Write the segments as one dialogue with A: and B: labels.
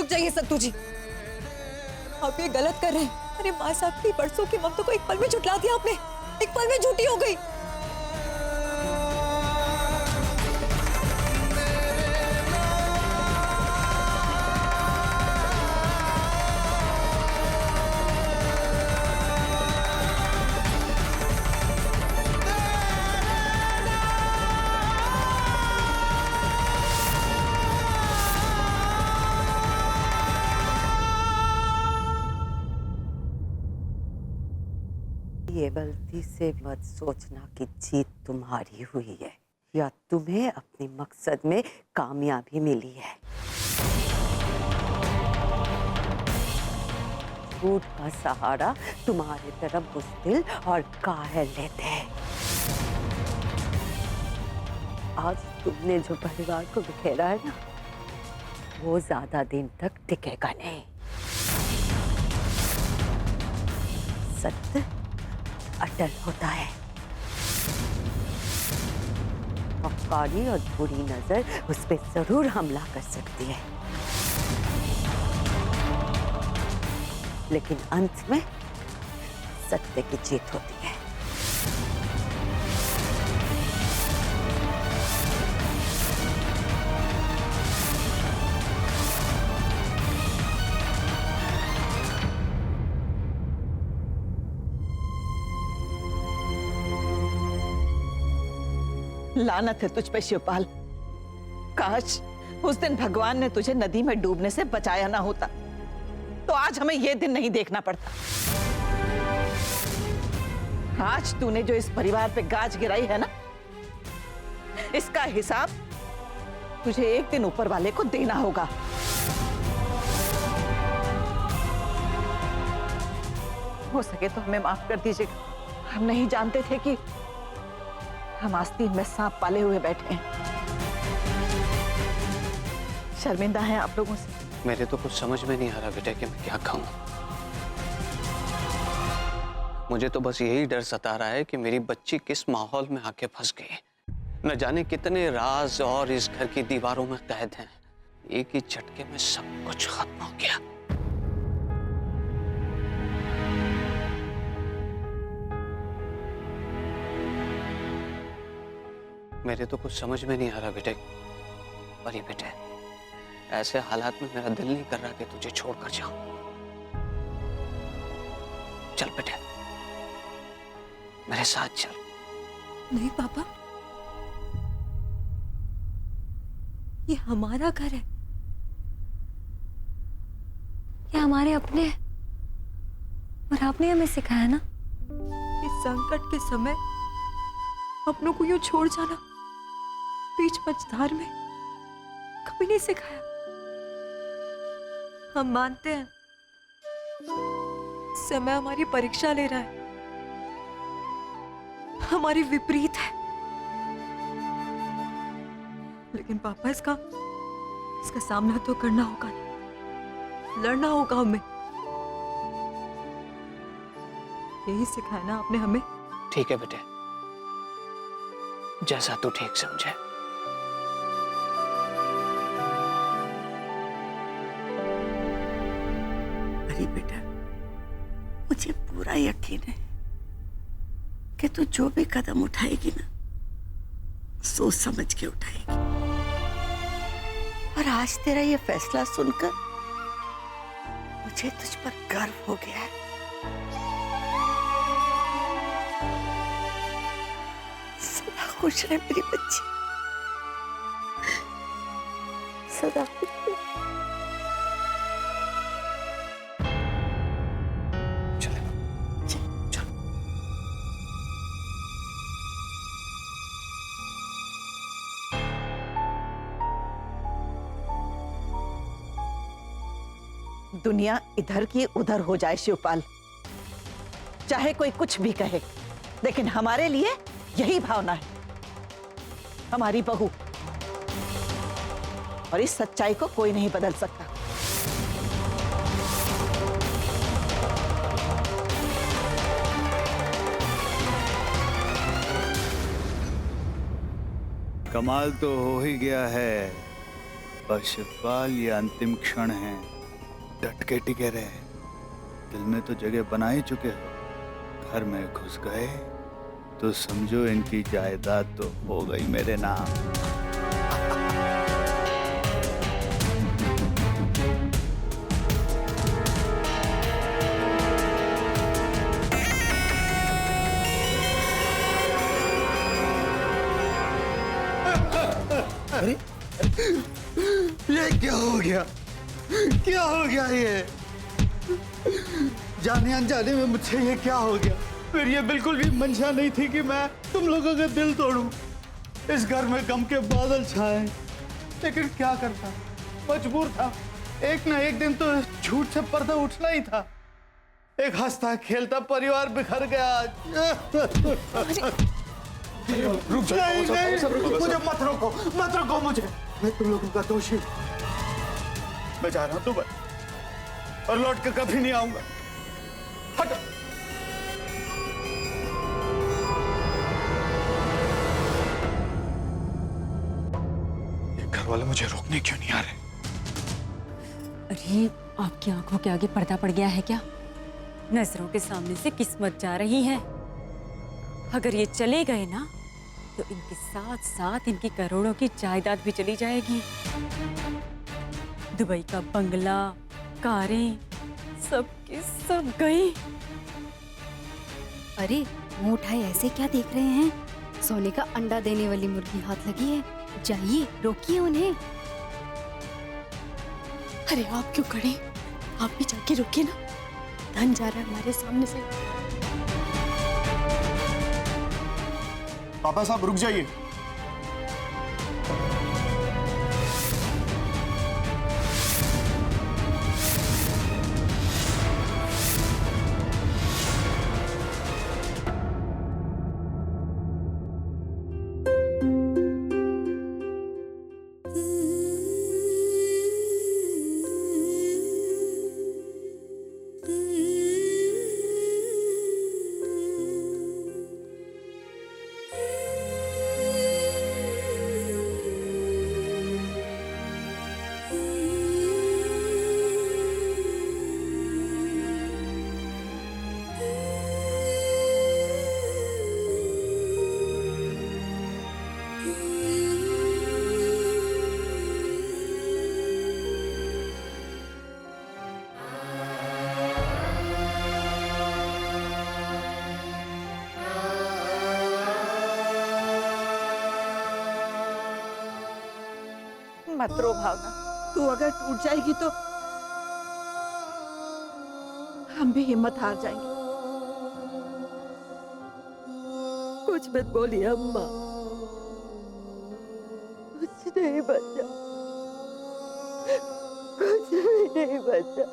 A: रुक जाइए सत्तू जी, आप ये गलत कर रहे हैं। अरे माँ साहब की परसों की ममता को एक पल में झुठला दिया आपने, एक पल में झूठी हो गई।
B: ये गलती से मत सोचना कि जीत तुम्हारी हुई है या तुम्हें अपने मकसद में कामयाबी मिली है। झूठ का सहारा तुम्हारी तरफ बुज़दिल और काहिल लेते हैं। आज तुमने जो परिवार को बिखेरा है ना, वो ज्यादा दिन तक टिकेगा नहीं। सत्य अटल होता है। मक्कारी और बुरी नजर उस पर जरूर हमला कर सकती है, लेकिन अंत में सत्य की जीत होती है।
C: लानत है तुझ पे शिवपाल। काश उस दिन भगवान ने तुझे नदी में डूबने से बचाया ना होता, तो आज हमें यह दिन नहीं देखना पड़ता। आज तूने जो इस परिवार पे गाज गिराई है ना, इसका हिसाब तुझे एक दिन ऊपर वाले को देना होगा। हो सके तो हमें माफ कर दीजिएगा। हम नहीं जानते थे कि हम आस्तीन में सांप पाले हुए बैठे हैं। शर्मिंदा हैं आप लोगों से।
D: मेरे तो कुछ समझ में नहीं आ रहा बेटा कि मैं क्या कहूं। मुझे तो बस यही डर सता रहा है कि मेरी बच्ची किस माहौल में आके फंस गई। न जाने कितने राज और इस घर की दीवारों में कैद हैं। एक ही झटके में सब कुछ खत्म हो गया। मेरे तो कुछ समझ में नहीं आ रहा बेटे। परी बेटे, ऐसे हालात में मेरा दिल नहीं कर रहा कि तुझे छोड़कर जाऊं। चल बेटे, मेरे साथ चल।
A: नहीं पापा, ये हमारा घर है, ये हमारे अपने हैं। और आपने हमें सिखाया ना, इस संकट के समय अपनों को यूं छोड़ जाना बीच मझधार में कभी नहीं सिखाया। हम मानते हैं समय हमारी परीक्षा ले रहा है, हमारी विपरीत है, लेकिन पापा इसका सामना तो करना होगा ना, लड़ना होगा हमें। यही सिखाया ना आपने हमें।
D: ठीक है बेटे, जैसा तू ठीक समझे।
B: अरे बेटा, मुझे पूरा यकीन है कि तू जो भी कदम उठाएगी ना, सोच समझ के उठाएगी। और आज तेरा ये फैसला सुनकर मुझे तुझ पर गर्व हो गया है। सदा खुश रहे मेरी बच्ची, सदा खुश रहे।
D: चले चल।
C: दुनिया इधर की उधर हो जाए शिवपाल, चाहे कोई कुछ भी कहे, लेकिन हमारे लिए यही भावना है। हमारी बहू, और इस सच्चाई को कोई नहीं बदल सकता।
E: कमाल तो हो ही गया है, पर शिवपाल ये अंतिम क्षण है डट के टिके रहे। दिल में तो जगह बना ही चुके हो, घर में घुस गए तो समझो इनकी जायदाद तो हो गई मेरे नाम।
F: अरे ये क्या हो गया? क्या हो गया ये? जाने अनजाने में मुझसे ये क्या हो गया? फिर ये बिल्कुल भी मंशा नहीं थी कि मैं तुम लोगों का दिल तोड़ूं। इस घर में गम के बादल छाए, लेकिन क्या करता, मजबूर था। एक ना एक दिन तो झूठ से पर्दा उठना ही था। एक हंसता खेलता परिवार बिखर गया आज। रुक जाओ, नहीं, मुझे मत रोको मुझे। मैं तुम लोगों का दोषी हूं। मैं जा रहा हूं दुबई और लौट कर कभी नहीं आऊंगा। हटो। ये घर वाले मुझे रोकने क्यों नहीं आ रहे?
G: अरे आपकी आंखों के आगे पर्दा पड़ गया है क्या? नजरों के सामने से किस्मत जा रही है। अगर ये चले गए ना तो इनके साथ साथ इनकी करोड़ों की जायदाद भी चली जाएगी। दुबई का बंगला, कारें, सब की सब गई।
H: अरे मुंह उठाए ऐसे क्या देख रहे हैं? सोने का अंडा देने वाली मुर्गी हाथ लगी है, जाइए रोकिए उन्हें।
I: अरे आप क्यों खड़े? आप भी जाके रोकिए ना, धन जा रहा है हमारे सामने से।
F: पापा साहब रुक जाइए।
C: मत रो भावना, तू अगर टूट जाएगी तो हम भी हिम्मत हार जाएंगे।
A: कुछ मत बोलिए अम्मा, कुछ नहीं बचा, कुछ भी नहीं बचा।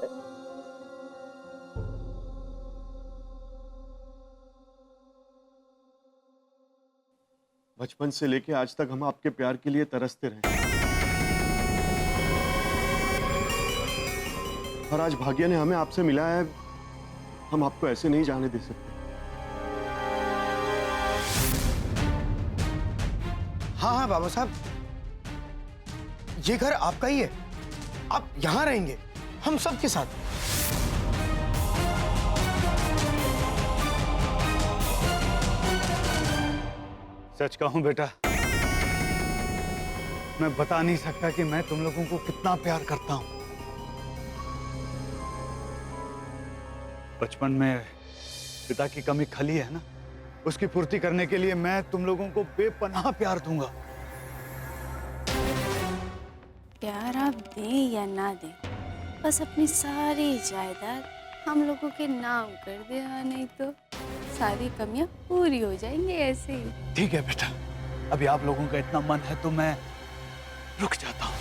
F: बचपन से लेके आज तक हम आपके प्यार के लिए तरसते रहे, और आज भाग्य ने हमें आपसे मिलाया है। हम आपको ऐसे नहीं जाने दे सकते।
J: हाँ हाँ बाबा साहब, ये घर आपका ही है, आप यहां रहेंगे हम सब के साथ।
E: सच कहूं बेटा, मैं बता नहीं सकता कि मैं तुम लोगों को कितना प्यार करता हूं। बचपन में पिता की कमी खली है ना, उसकी पूर्ति करने के लिए मैं तुम लोगों को बेपनाह प्यार दूंगा।
I: प्यार आप दें या ना दें, बस अपनी सारी जायदाद हम लोगों के नाम कर दे, नहीं तो सारी कमियां पूरी हो जाएंगी ऐसे ही।
E: ठीक है बेटा, अभी आप लोगों का इतना मन है तो मैं रुक जाता हूं।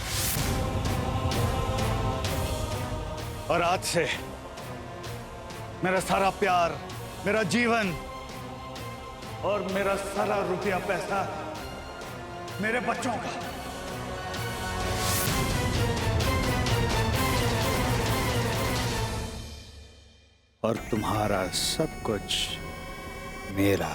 E: और आज से मेरा सारा प्यार, मेरा जीवन और मेरा सारा रुपया पैसा मेरे बच्चों का। और तुम्हारा सब कुछ मेरा।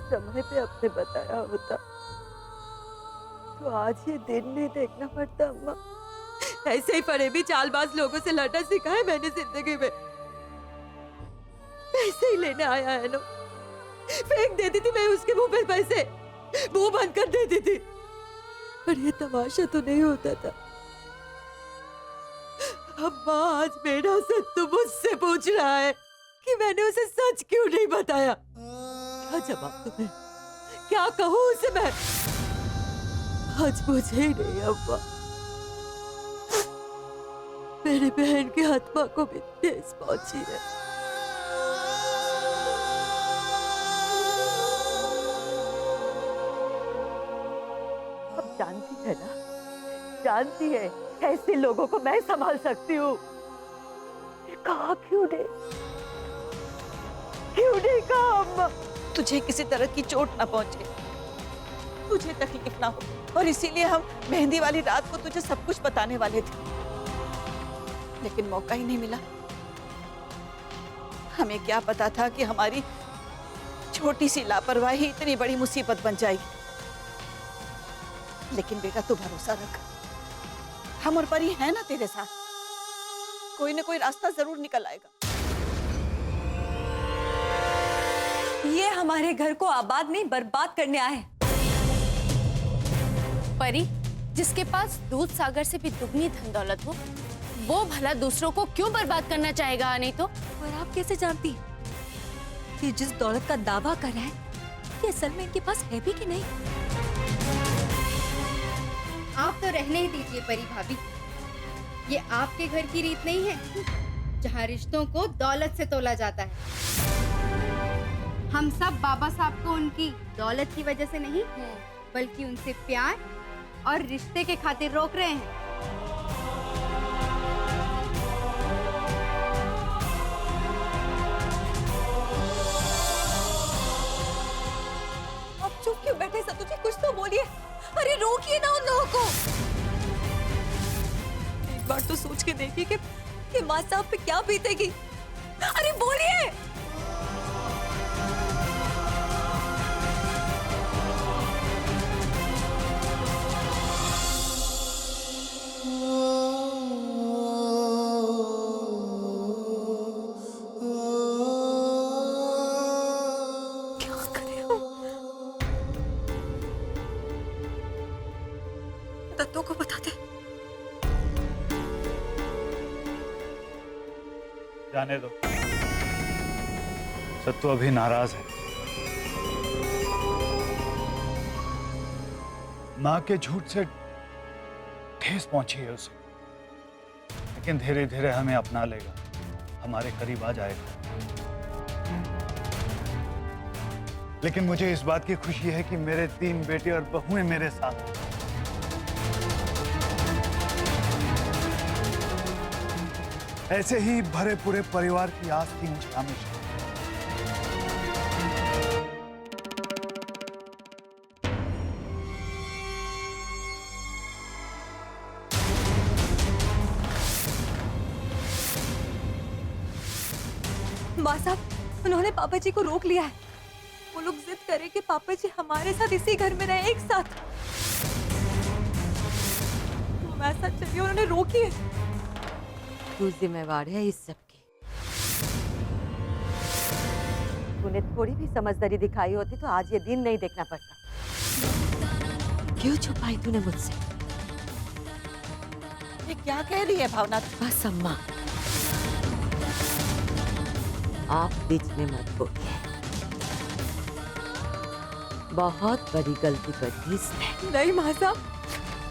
A: अगर
B: समय पे अपने बताया होता तो आज ये दिन नहीं देखना पड़ता अम्मा।
A: ऐसे ही फरेबी चालबाज लोगों से लड़ना सीखा है मैंने जिंदगी में। पैसे ही लेने आया है ना, फेंक देती थी मैं उसके मुंह पे पैसे, मुंह बंद कर देती थी। पर ये तमाशा तो नहीं होता था। अम्मा आज मेरा सत्तू मुझसे पूछ रहा है कि मैंने उसे सच क्यों नहीं बताया। क्या जवाब तुम्हें, क्या कहूँ उसे मैं? आज मुझे ही नहीं अम्मा, मेरी बहन की आत्मा को भी ठेस पहुंची है।
B: अब जानती है ना, जानती है ऐसे लोगों को मैं संभाल सकती हूँ। कहा क्यों नहीं कहा अम्मा?
C: तुझे किसी तरह की चोट ना पहुंचे, तुझे तकलीफ ना हो, और इसीलिए हम मेहंदी वाली रात को तुझे सब कुछ बताने वाले थे, लेकिन मौका ही नहीं मिला। हमें क्या पता था कि हमारी छोटी सी लापरवाही इतनी बड़ी मुसीबत बन जाएगी। लेकिन बेटा तू भरोसा रख, हम और परी हैं ना तेरे साथ, कोई ना कोई रास्ता जरूर निकल आएगा।
A: ये हमारे घर को आबाद नहीं बर्बाद करने आए।
I: परी, जिसके पास दूध सागर से भी दुगनी धन दौलत हो, वो भला दूसरों को क्यों बर्बाद करना चाहेगा? नहीं तो।
A: और आप कैसे जानती कि जिस दौलत का दावा कर रहा है ये असल में इनके पास है भी कि नहीं?
H: आप तो रहने ही दीजिए परी भाभी, ये आपके घर की रीत नहीं है जहाँ रिश्तों को दौलत से तोला जाता है। हम सब बाबा साहब को उनकी दौलत की वजह से नहीं, बल्कि उनसे प्यार और रिश्ते के खातिर रोक रहे हैं।
A: आप चुप क्यों बैठे सतु जी, कुछ तो बोलिए। अरे रोकिए ना उन लोगों को। एक बार तो सोच के देखिए कि माँ साहब पे क्या बीतेगी। अरे बोलिए। दत्तों को बता दे।
F: जाने दो, सत्तू अभी नाराज है। माँ के झूठ से ठेस पहुंची है उसे, लेकिन धीरे धीरे हमें अपना लेगा, हमारे करीब आ जाएगा। लेकिन मुझे इस बात की खुशी है कि मेरे 3 बेटे और बहुएं मेरे साथ हैं। ऐसे ही भरे पूरे परिवार की आस थी मुझे हमेशा।
A: माँ साहब, उन्होंने पापा जी को रोक लिया है। वो लोग जिद करे कि पापा जी हमारे साथ इसी घर में रहे एक साथ। वो ऐसा चलिए उन्होंने रोकी है।
B: तू जिम्मेवार है इस सब की। तूने थोड़ी भी समझदारी दिखाई होती तो आज ये दिन नहीं देखना पड़ता। क्यों छुपाई तूने मुझसे?
C: ये क्या कह रही है भावना?
B: बस अम्मा, आप बीच में मत बोलिए। बहुत बड़ी गलती कर दी इसने।
A: नहीं माँ साहब,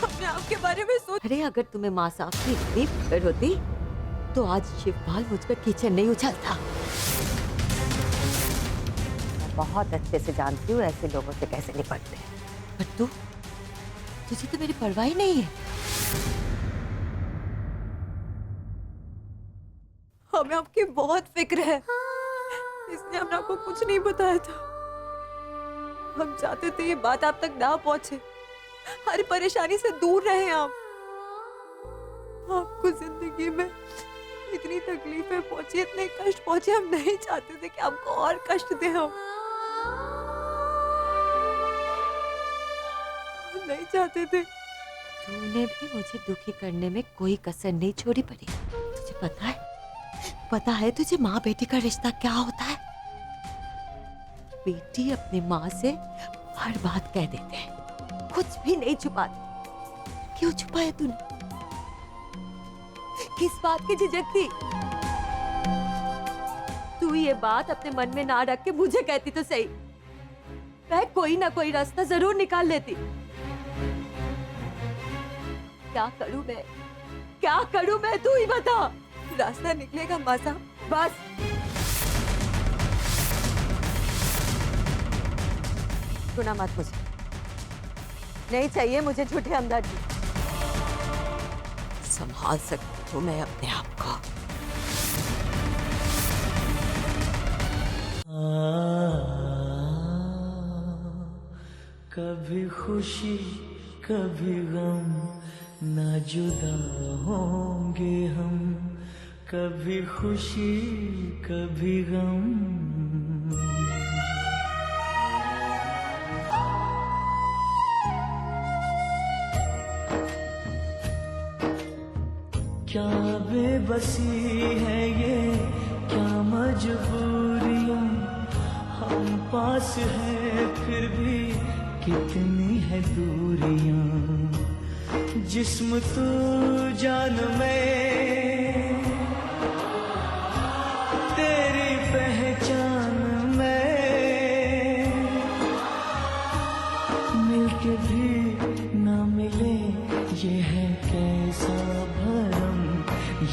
A: हमने आपके बारे में सोच।
B: अरे अगर तुम्हें माँ साहब की इतनी फिक्र होती तो आज शिवपाल मुझ पर कीचड़ नहीं उछलता। मैं बहुत अच्छे से जानती हूँ ऐसे लोगों से कैसे निपटते हैं। पर तुझे तो मेरी परवाह ही नहीं है।
A: हमें आपकी बहुत फिक्र है, इसलिए हमने आपको कुछ नहीं बताया था। हम चाहते थे ये बात आप तक ना पहुंचे, हर परेशानी से दूर रहे आप। आपको जिंदगी में इतनी तकलीफें पहुंची, इतने कष्ट पहुंचे, हम नहीं चाहते थे कि आपको और कष्ट दें हम। नहीं चाहते थे। तूने भी मुझे दुखी करने में कोई कसर नहीं छोड़ी परी। तुझे पता है तुझे माँ बेटी का रिश्ता क्या होता है? बेटी अपनी माँ से हर बात कह देते हैं, कुछ भी नहीं छुपाती। क्यों छुपाया तूने? किस बात की झिझक थी? तू ये बात अपने मन में ना रख के मुझे कहती तो सही, मैं कोई ना कोई रास्ता जरूर निकाल लेती। क्या करूं मैं तू ही बता। रास्ता निकलेगा माँ साहब, बस। सुना मत मुझे, नहीं चाहिए मुझे झूठे हमदर्दी। संभाल सकती हूँ मैं अपने आप को।
K: कभी खुशी कभी गम, ना जुदा होंगे हम, कभी खुशी कभी गम। क्या बेबसी है ये, क्या मजबूरियां, हम पास हैं फिर भी कितनी है दूरियां। जिस्म तू जान में, तेरी पहचान में, मिलके भी ना मिले ये है कैसा भरम,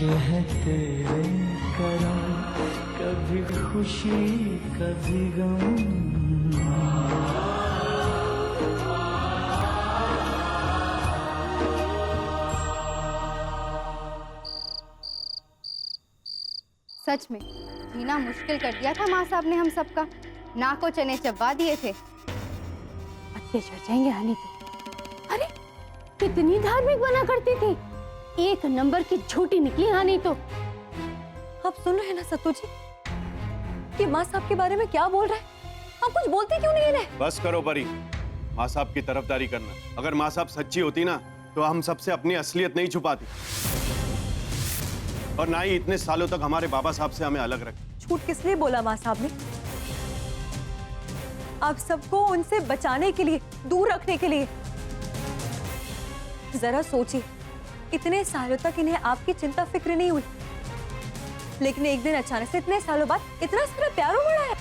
K: ये है तेरे करम, कभी खुशी कभी गम।
H: सच में जीना मुश्किल कर दिया था माँ साहब ने हम सबका, नाको चने चबा दिए थे।
I: अत्ते चढ़ जाएंगे हनी तो। अरे कितनी धार्मिक बना करती थी, एक नंबर की झूठी निकली हनी तो।
A: आप सुन रहे हैं ना सत्तू जी, कि माँ साहब के बारे में क्या बोल रहे हैं? आप कुछ बोलते क्यों नहीं इन्हें?
J: बस करो परी, माँ साहब की तरफदारी करना। अगर माँ साहब सच्ची होती ना तो हम सबसे अपनी असलियत नहीं छुपाती, और ना ही इतने सालों तक हमारे बाबा साहब से हमें अलग रखे।
A: झूठ किस लिए बोला माँ साहब ने? आप सबको उनसे बचाने के लिए, दूर रखने के लिए। जरा सोचिए, इतने सालों तक इन्हें आपकी चिंता फिक्र नहीं हुई, लेकिन एक दिन अचानक से इतने सालों बाद इतना सारा प्यार उमड़ा है।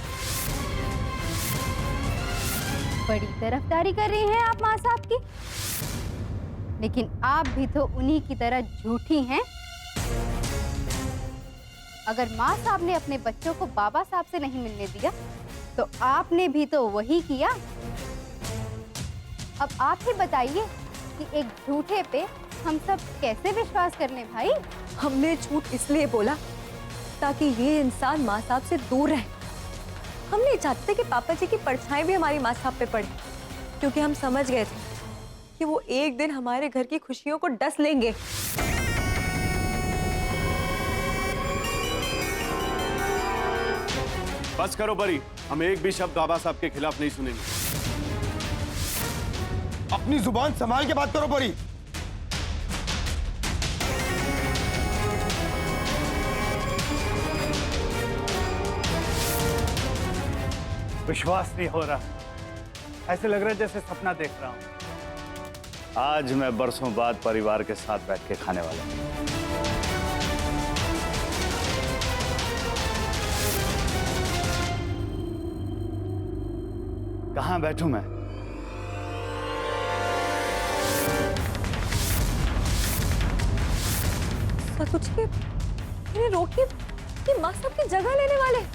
H: बड़ी तरफदारी कर रही हैं आप माँ साहब की, लेकिन आप भी तो उन्हीं की तरह झूठी हैं। अगर माँ साहब ने अपने बच्चों को बाबा साहब से नहीं मिलने दिया, तो आपने भी तो वही किया। अब आप ही बताइए कि एक झूठे पे हम सब कैसे विश्वास कर लें भाई?
A: हमने झूठ इसलिए बोला ताकि ये इंसान माँ साहब से दूर रहे। हम नहीं चाहते कि पापा जी की परछाई भी हमारी माँ साहब पे पड़े, क्योंकि हम समझ गए थे कि वो एक दिन हमारे घर की खुशियों को डस लेंगे।
J: बस करो परी, हम एक भी शब्द बाबा साहब के खिलाफ नहीं सुनेंगे।
F: अपनी जुबान संभाल के बात करो परी।
E: विश्वास नहीं हो रहा, ऐसे लग रहा है जैसे सपना देख रहा हूं। आज मैं बरसों बाद परिवार के साथ बैठ के खाने वाला हूं। कहां बैठूं मैं?
A: कुछ के इन्हें रोकिए, ये माँ साहब की जगह लेने वाले।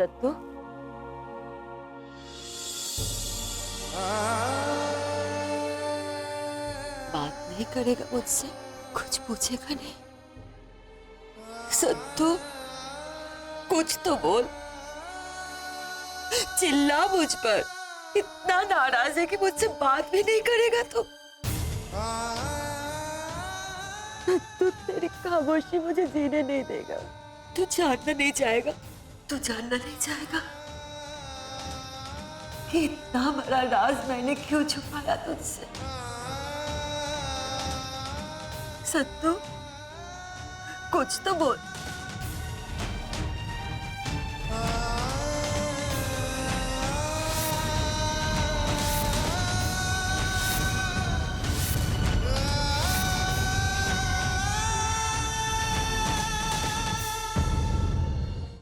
A: सत्तू? बात नहीं करेगा मुझसे, कुछ पूछेगा नहीं? सत्तू कुछ तो बोल, चिल्ला मुझ पर। इतना नाराज है कि मुझसे बात भी नहीं करेगा तू? तू तेरी खामोशी मुझे जीने नहीं देगा। तू जानना नहीं चाहेगा, तू जानना नहीं चाहेगा कि इतना बड़ा राज मैंने क्यों छुपाया तुझसे। सत्तू कुछ तो बोल।